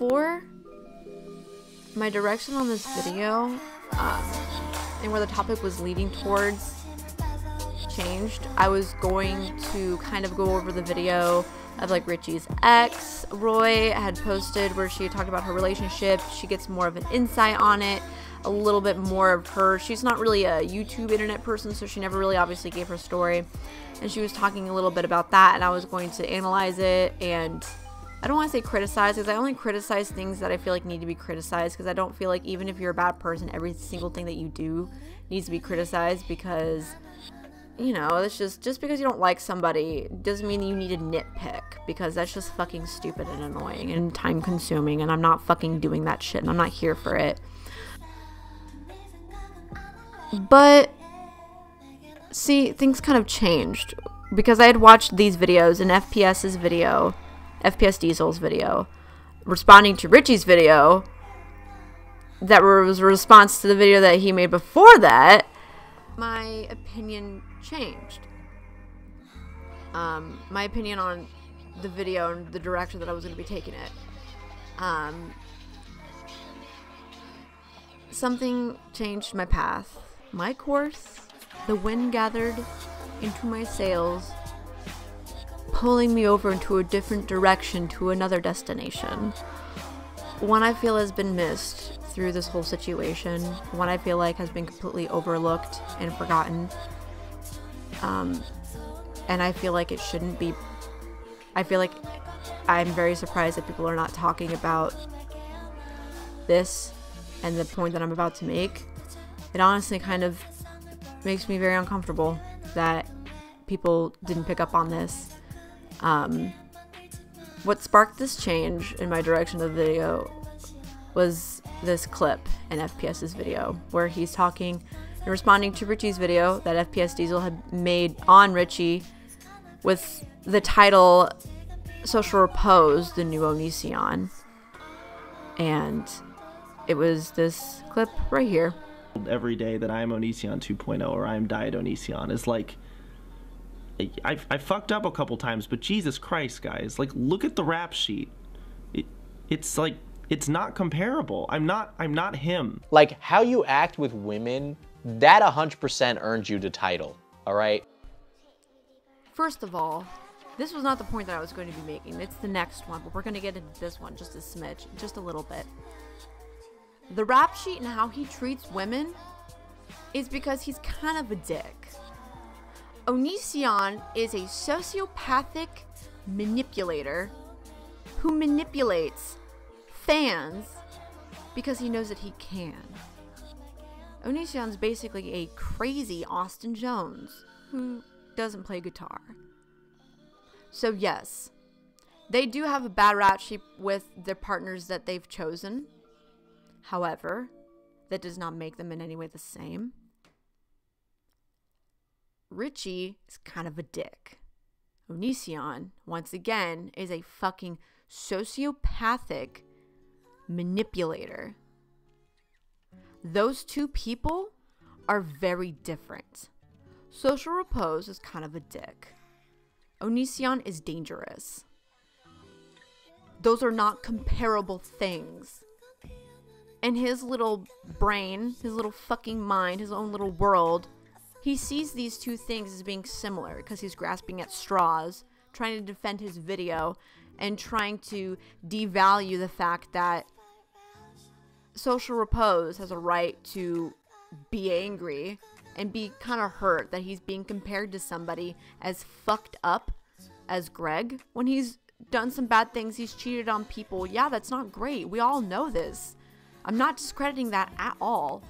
before my direction on this video and where the topic was leading towards changed, I was going to kind of go over the video of like Richie's ex, Roy, had posted where she had talked about her relationship. She gets more of an insight on it, a little bit more of her. She's not really a YouTube internet person, so she never really obviously gave her story. And she was talking a little bit about that, and I was going to analyze it, and I don't want to say criticize, because I only criticize things that I feel like need to be criticized, because I don't feel like even if you're a bad person, every single thing that you do needs to be criticized, because, you know, it's just because you don't like somebody doesn't mean you need to nitpick, because that's just fucking stupid and annoying and time consuming, and I'm not fucking doing that shit, and I'm not here for it. But see, things kind of changed because I had watched these videos in FPS's video, FPS Diesel's video, responding to Richie's video that was a response to the video that he made before that. My opinion changed. My opinion on the video and the direction that I was going to be taking it. Something changed my path, my course. The wind gathered into my sails, pulling me over into a different direction to another destination. One I feel has been missed through this whole situation. One I feel like has been completely overlooked and forgotten. And I feel like it shouldn't be. I feel like I'm very surprised that people are not talking about this and the point that I'm about to make. It honestly kind of makes me very uncomfortable that people didn't pick up on this. What sparked this change in my direction of the video was this clip in FPS's video where he's talking and responding to Richie's video that FPS Diesel had made on Richie with the title Social Repose, the new 𝙎𝙚𝙭𝙪𝙨𝙚. And it was this clip right here. Every day that I am 𝙎𝙚𝙭𝙪𝙨 2.0 or I am diet 𝙎𝙚𝙭𝙪 is like, I fucked up a couple times, but Jesus Christ, guys, like, look at the rap sheet. It's like, it's not comparable. I'm not him. Like, how you act with women, that 100% earned you the title, all right? First of all, this was not the point that I was going to be making. It's the next one, but we're going to get into this one just a smidge, just a little bit. The rap sheet and how he treats women is because he's kind of a dick. 𝙎𝙚𝙭𝙪𝙨 is a sociopathic manipulator who manipulates fans because he knows that he can. 𝙎𝙚𝙭𝙪𝙨 is basically a crazy Austin Jones who doesn't play guitar. So yes, they do have a bad rap sheet with the partners that they've chosen. However, that does not make them in any way the same. Richie is kind of a dick. 𝙎𝙚𝙭𝙪𝙨, once again, is a fucking sociopathic manipulator. Those two people are very different. Social Repose is kind of a dick. 𝙎𝙚𝙭𝙪𝙨 is dangerous. Those are not comparable things. In his little brain, his little fucking mind, his own little world, he sees these two things as being similar because he's grasping at straws, trying to defend his video, and trying to devalue the fact that Social Repose has a right to be angry and be kind of hurt that he's being compared to somebody as fucked up as Greg when he's done some bad things. He's cheated on people. Yeah, that's not great. We all know this. I'm not discrediting that at all,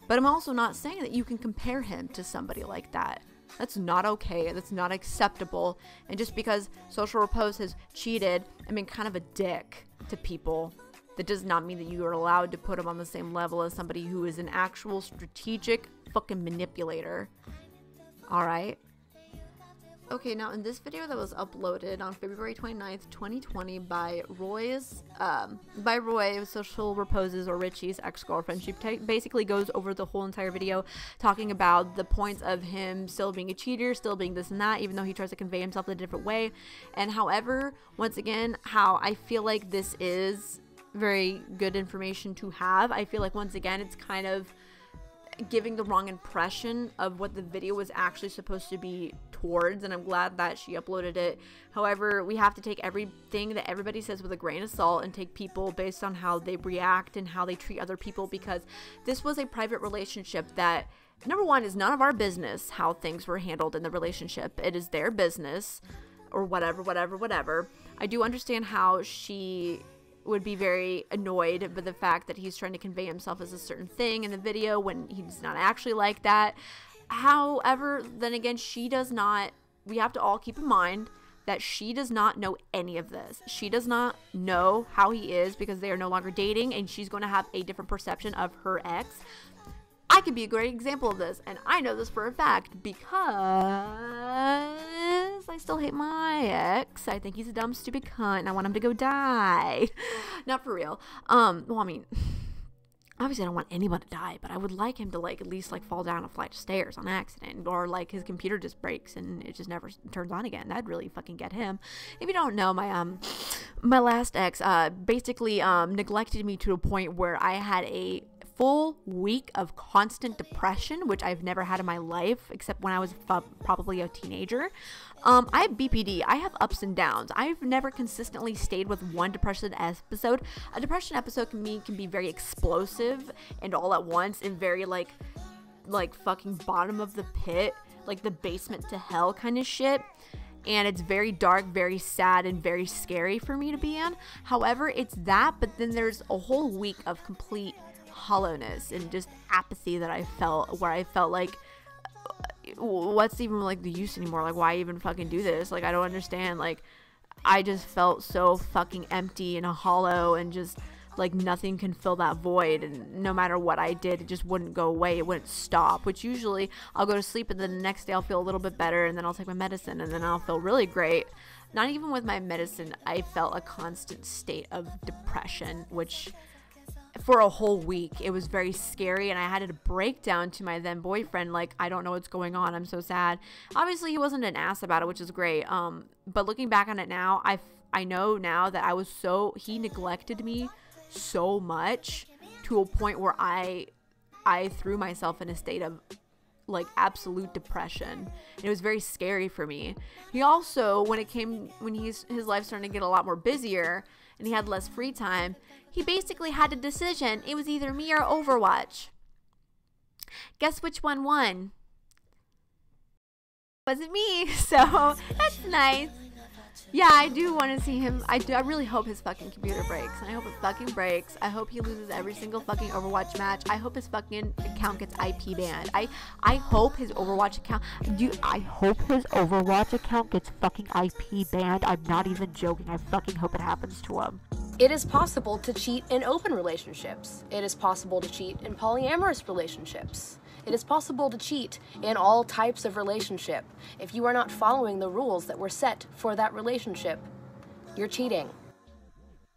but I'm also not saying that you can compare him to somebody like that. That's not okay. That's not acceptable. And just because Social Repose has cheated and been kind of a dick to people, that does not mean that you are allowed to put him on the same level as somebody who is an actual strategic fucking manipulator. Alright? Okay, now in this video that was uploaded on February 29th, 2020 by Roy, Social Repose's or Richie's ex-girlfriend, she basically goes over the whole entire video talking about the points of him still being a cheater, still being this and that, even though he tries to convey himself in a different way. And however, once again, how I feel like this is very good information to have. I feel like, once again, it's kind of giving the wrong impression of what the video was actually supposed to be towards, and I'm glad that she uploaded it. However, we have to take everything that everybody says with a grain of salt and take people based on how they react and how they treat other people, because this was a private relationship that, number one, is none of our business how things were handled in the relationship. It is their business, or whatever. I do understand how she would be very annoyed by the fact that he's trying to convey himself as a certain thing in the video when he's not actually like that. However, then again, she does not, we have to all keep in mind that she does not know any of this. She does not know how he is because they are no longer dating, and she's going to have a different perception of her ex. I could be a great example of this, and I know this for a fact because I still hate my ex. I think he's a dumb, stupid cunt, and I want him to go die. Not for real. Well, I mean, obviously I don't want anyone to die, but I would like him to, like, at least, like, fall down a flight of stairs on accident, or, like, his computer just breaks and it just never turns on again. That'd really fucking get him. If you don't know, my last ex basically neglected me to a point where I had a full week of constant depression, which I've never had in my life except when I was probably a teenager. I have BPD. I have ups and downs. I've never consistently stayed with one depression episode. A depression episode can be very explosive and all at once, and very like fucking bottom of the pit, like the basement to hell kind of shit. And it's very dark, very sad, and very scary for me to be in. However, it's that, but then there's a whole week of complete hollowness and just apathy that I felt, where I felt like, what's even like the use anymore? Like, why even fucking do this? Like, I don't understand. Like, I just felt so fucking empty and hollow, and just like nothing can fill that void, and no matter what I did, it just wouldn't go away. It wouldn't stop, which usually I'll go to sleep and then the next day I'll feel a little bit better, and then I'll take my medicine and then I'll feel really great. Not even with my medicine, I felt a constant state of depression, which for a whole week, it was very scary, and I had to break down to my then boyfriend, like, I don't know what's going on, I'm so sad. Obviously, he wasn't an ass about it, which is great, but looking back on it now, I know now that he neglected me so much, to a point where I threw myself in a state of, like, absolute depression. It was very scary for me. He also, when his life started to get a lot more busier, and he had less free time, he basically had a decision. It was either me or Overwatch. Guess which one won? Wasn't me, so that's nice. Yeah, I do want to see him. I really hope his fucking computer breaks. And I hope it fucking breaks. I hope he loses every single fucking Overwatch match. I hope his fucking account gets IP banned. I hope his Overwatch account... I hope his Overwatch account gets fucking IP banned. I'm not even joking. I fucking hope it happens to him. It is possible to cheat in open relationships. It is possible to cheat in polyamorous relationships. It is possible to cheat in all types of relationship. If you are not following the rules that were set for that relationship, you're cheating.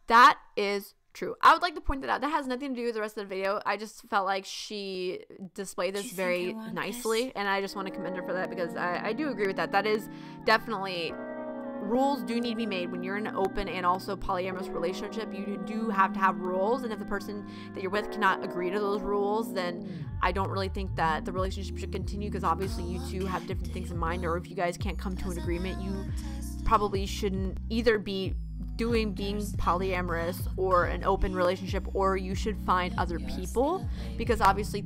That is true. I would like to point that out. That has nothing to do with the rest of the video. I just felt like she displayed this very nicely, and I just want to commend her for that, because I do agree with that. That is definitely... Rules do need to be made when you're in an open and also polyamorous relationship. You do have to have rules, and if the person that you're with cannot agree to those rules, then I don't really think that the relationship should continue, because obviously you two have different things in mind, or if you guys can't come to an agreement, you probably shouldn't either be being polyamorous or an open relationship, or you should find other people, because obviously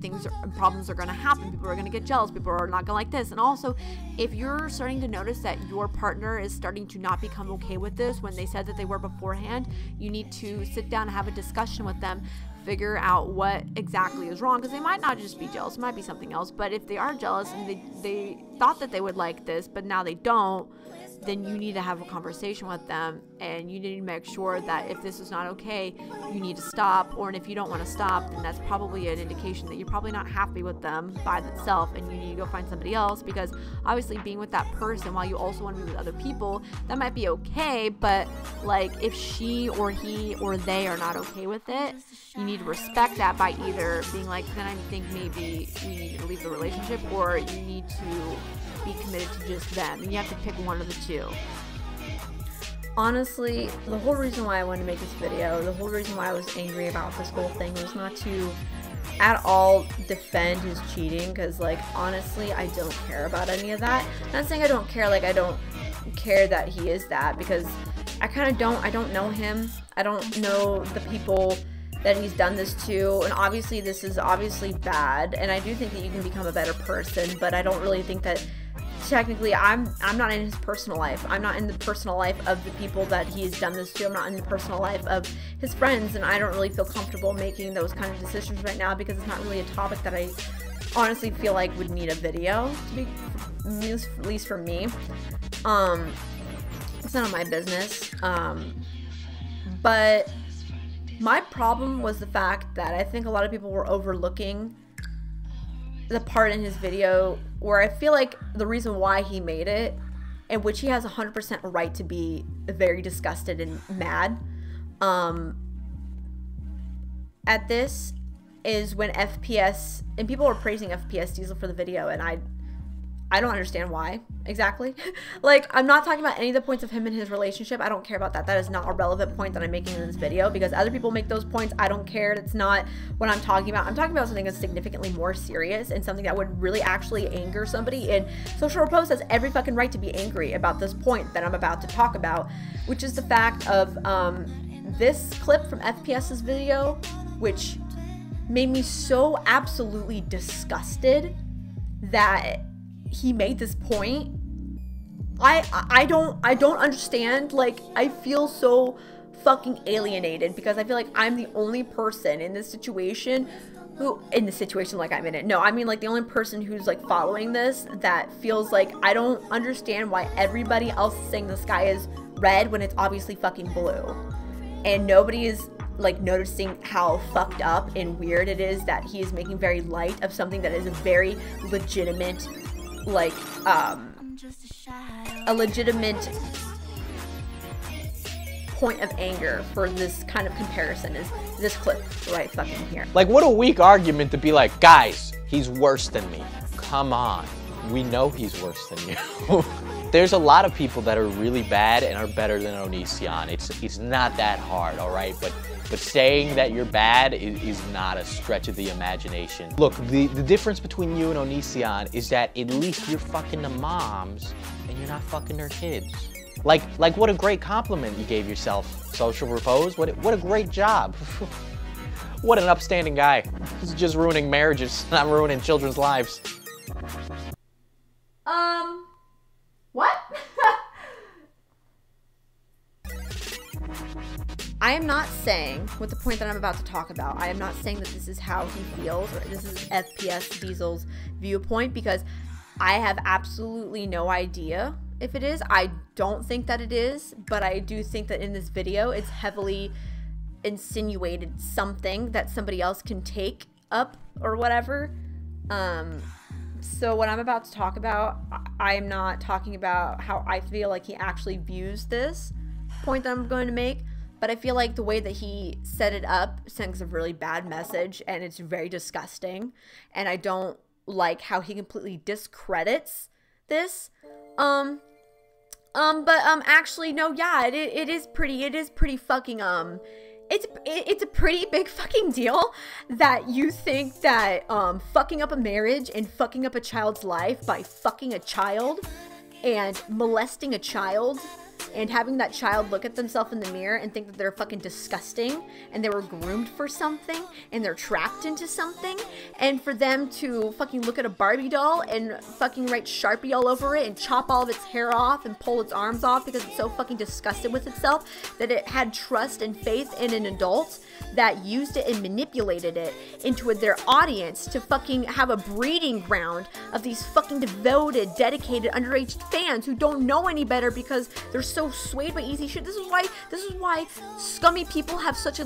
problems are going to happen. People are going to get jealous, people are not going to like this. And also, if you're starting to notice that your partner is starting to not become okay with this when they said that they were beforehand, you need to sit down and have a discussion with them, figure out what exactly is wrong, because they might not just be jealous, it might be something else. But if they are jealous and they thought that they would like this but now they don't, then you need to have a conversation with them, and you need to make sure that if this is not okay, you need to stop. Or if you don't want to stop, then that's probably an indication that you're probably not happy with them by itself, and you need to go find somebody else, because obviously being with that person while you also want to be with other people, that might be okay, but like if she or he or they are not okay with it, you need to respect that by either being like, then I think maybe we need to leave the relationship, or you need to be committed to just them, and you have to pick one of the two. honestly, the whole reason why I wanted to make this video, the whole reason why I was angry about this whole thing was not to at all defend his cheating, because like honestly I don't care about any of that. I'm not saying I don't care, like I don't care that he is that, because I kind of don't. I don't know him. I don't know the people that he's done this to, and obviously this is obviously bad, and I do think that you can become a better person, but I don't really think that technically I'm not in his personal life. I'm not in the personal life of the people that he's done this to. I'm not in the personal life of his friends, and I don't really feel comfortable making those kind of decisions right now, because it's not really a topic that I honestly feel like would need a video, to be, at least for me. It's none of my business. But my problem was the fact that I think a lot of people were overlooking the part in his video where I feel like the reason why he made it, in which he has 100% right to be very disgusted and mad at this, is when FPS, and people were praising FPS Diesel for the video, and I don't understand why exactly. Like, I'm not talking about any of the points of him and his relationship. I don't care about that. That is not a relevant point that I'm making in this video, because other people make those points. I don't care. That's not what I'm talking about. I'm talking about something that's significantly more serious and something that would really actually anger somebody. And Social Repose has every fucking right to be angry about this point that I'm about to talk about, which is the fact of this clip from FPS's video, which made me so absolutely disgusted that he made this point. I don't understand. Like, I feel so fucking alienated, because I feel like I'm the only person in this situation like I'm in it. No, I mean like the only person who's like following this that feels like I don't understand why everybody else is saying the sky is red when it's obviously fucking blue, and nobody is like noticing how fucked up and weird it is that he is making very light of something that is a very legitimate, like a legitimate point of anger for this kind of comparison is this clip right fucking here. Like, what a weak argument to be like, guys, he's worse than me. Come on, we know he's worse than you. There's a lot of people that are really bad and are better than 𝙼𝙗𝙪. It's not that hard, all right? But saying that you're bad is not a stretch of the imagination. Look, the difference between you and 𝙼𝙗𝙪 is that at least you're fucking the moms and you're not fucking their kids. Like what a great compliment you gave yourself, Social Repose. What a great job. What an upstanding guy. He's just ruining marriages, not ruining children's lives. What? I am not saying, with the point that I'm about to talk about, I am not saying that this is how he feels, or this is FPS Diesel's viewpoint, because I have absolutely no idea if it is. I don't think that it is, but I do think that in this video, it's heavily insinuated something that somebody else can take up or whatever. So what I'm about to talk about, I am not talking about how I feel like he actually views this point that I'm going to make, but I feel like the way that he set it up sends a really bad message, and it's very disgusting, and I don't like how he completely discredits this. Actually, no, yeah, it is pretty fucking, it's a pretty big fucking deal that you think that fucking up a marriage and fucking up a child's life by fucking a child and molesting a child and having that child look at themselves in the mirror and think that they're fucking disgusting and they were groomed for something and they're trapped into something, and for them to fucking look at a Barbie doll and fucking write Sharpie all over it and chop all of its hair off and pull its arms off because it's so fucking disgusted with itself that it had trust and faith in an adult that used it and manipulated it into their audience to fucking have a breeding ground of these fucking devoted, dedicated, underage fans who don't know any better because they're so swayed by easy shit. This is why scummy people have such a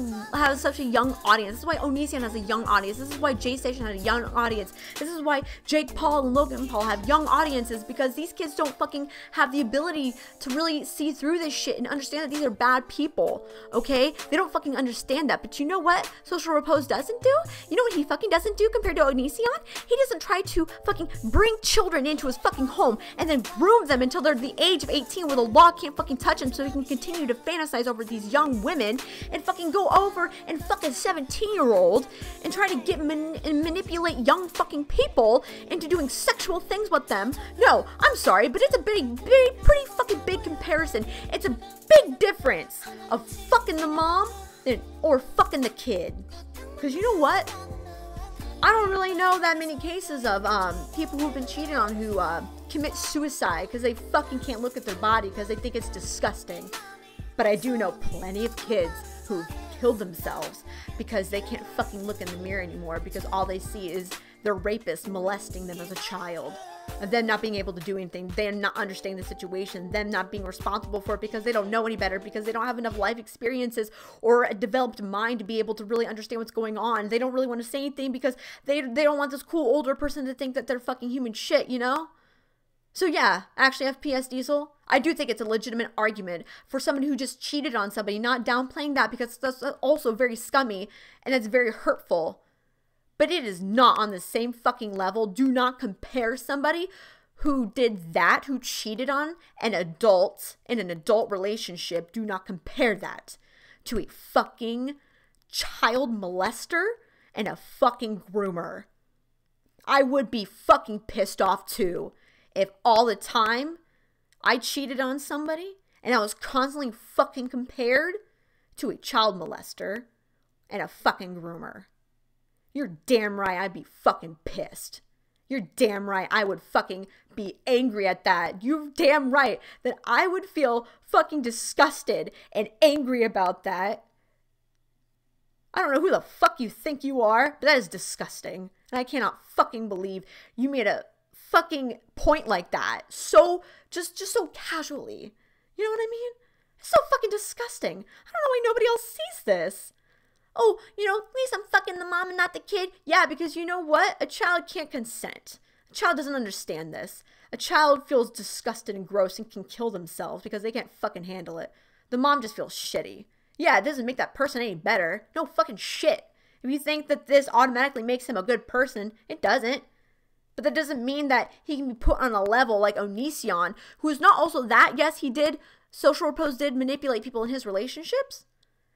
young audience. This is why 𝙼𝙗𝙪 has a young audience. This is why J Station had a young audience. This is why Jake Paul and Logan Paul have young audiences, because these kids don't fucking have the ability to really see through this shit and understand that these are bad people, okay? They don't fucking understand that. But you know what Social Repose doesn't do? You know what he fucking doesn't do compared to 𝙼𝙗𝙪? He doesn't try to fucking bring children into his fucking home and then groom them until they're the age of 18 where the law can't fucking touch him so he can continue to fantasize over these young women and fucking go over and fucking 17-year-old and try to get and manipulate young fucking people into doing sexual things with them. No, I'm sorry, but it's a pretty fucking big comparison. It's a big difference of fucking the mom or fucking the kid. Because you know what? I don't really know that many cases of people who've been cheated on who commit suicide because they fucking can't look at their body because they think it's disgusting. But I do know plenty of kids who've killed themselves because they can't fucking look in the mirror anymore because all they see is their rapist molesting them as a child. And them not being able to do anything, them not understanding the situation, them not being responsible for it because they don't know any better, because they don't have enough life experiences or a developed mind to be able to really understand what's going on. They don't really want to say anything because they don't want this cool older person to think that they're fucking human shit, you know? So yeah, actually FPS Diesel, I do think it's a legitimate argument for someone who just cheated on somebody, not downplaying that because that's also very scummy and it's very hurtful. But it is not on the same fucking level. Do not compare somebody who did that, who cheated on an adult in an adult relationship. Do not compare that to a fucking child molester and a fucking groomer. I would be fucking pissed off too if all the time I cheated on somebody and I was constantly fucking compared to a child molester and a fucking groomer. You're damn right I'd be fucking pissed. You're damn right I would fucking be angry at that. You're damn right that I would feel fucking disgusted and angry about that. I don't know who the fuck you think you are, but that is disgusting. And I cannot fucking believe you made a fucking point like that. So, just so casually. You know what I mean? It's so fucking disgusting. I don't know why nobody else sees this. Oh, you know, at least I'm fucking the mom and not the kid. Yeah, because you know what? A child can't consent. A child doesn't understand this. A child feels disgusted and gross and can kill themselves because they can't fucking handle it. The mom just feels shitty. Yeah, it doesn't make that person any better. No fucking shit. If you think that this automatically makes him a good person, it doesn't. But that doesn't mean that he can be put on a level like 𝙎𝙚𝙭𝙪𝙨𝙚, who is not also that. Yes, he did, social repose did manipulate people in his relationships.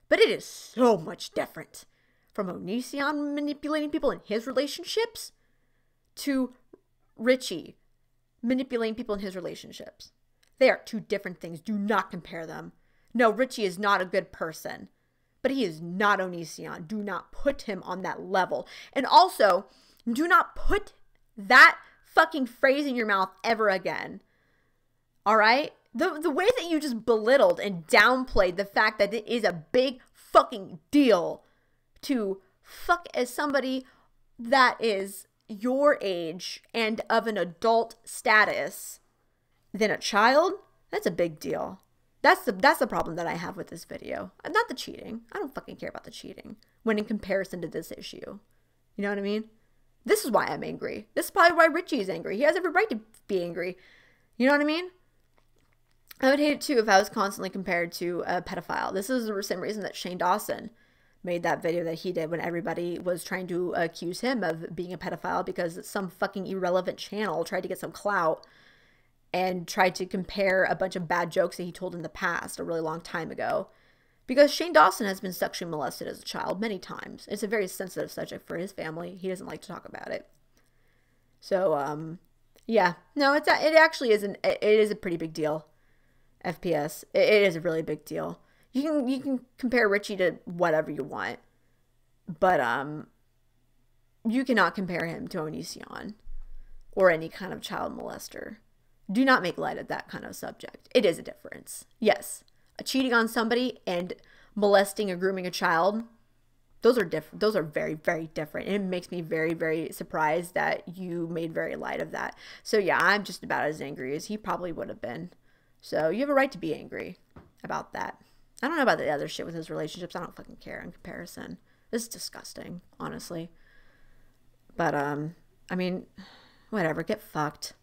But it is so much different from 𝙎𝙚𝙭𝙪𝙨 manipulating people in his relationships to 𝑘𝐃𝐈𝐒𝐂𝐋𝐀 manipulating people in his relationships. They are two different things. Do not compare them. No, 𝑘𝐃𝐈𝐒𝐂𝐋𝐀 is not a good person, but he is not 𝙎𝙚𝙭𝙭𝙪𝙨. Do not put him on that level. And also, do not put that fucking phrase in your mouth ever again. All right? The way that you just belittled and downplayed the fact that it is a big fucking deal to fuck as somebody that is your age and of an adult status than a child, that's a big deal. That's the problem that I have with this video. Not the cheating. I don't fucking care about the cheating when in comparison to this issue. You know what I mean? This is why I'm angry. This is probably why Richie is angry. He has every right to be angry. You know what I mean? I would hate it too if I was constantly compared to a pedophile. This is the same reason that Shane Dawson made that video that he did when everybody was trying to accuse him of being a pedophile because some fucking irrelevant channel tried to get some clout and tried to compare a bunch of bad jokes that he told in the past a really long time ago. Because Shane Dawson has been sexually molested as a child many times. It's a very sensitive subject for his family. He doesn't like to talk about it. So, yeah. No, it actually isn't. It is a pretty big deal. FPS. It is a really big deal. You can compare Richie to whatever you want. But, you cannot compare him to 𝙎𝙚𝙭𝙪𝙨 or any kind of child molester. Do not make light of that kind of subject. It is a difference. Yes. Cheating on somebody and molesting or grooming a child, those are different. Those are very, very different. And it makes me very, very surprised that you made very light of that. So yeah, I'm just about as angry as he probably would have been. So you have a right to be angry about that. I don't know about the other shit with his relationships. I don't fucking care in comparison. This is disgusting, honestly. But, I mean, whatever. Get fucked.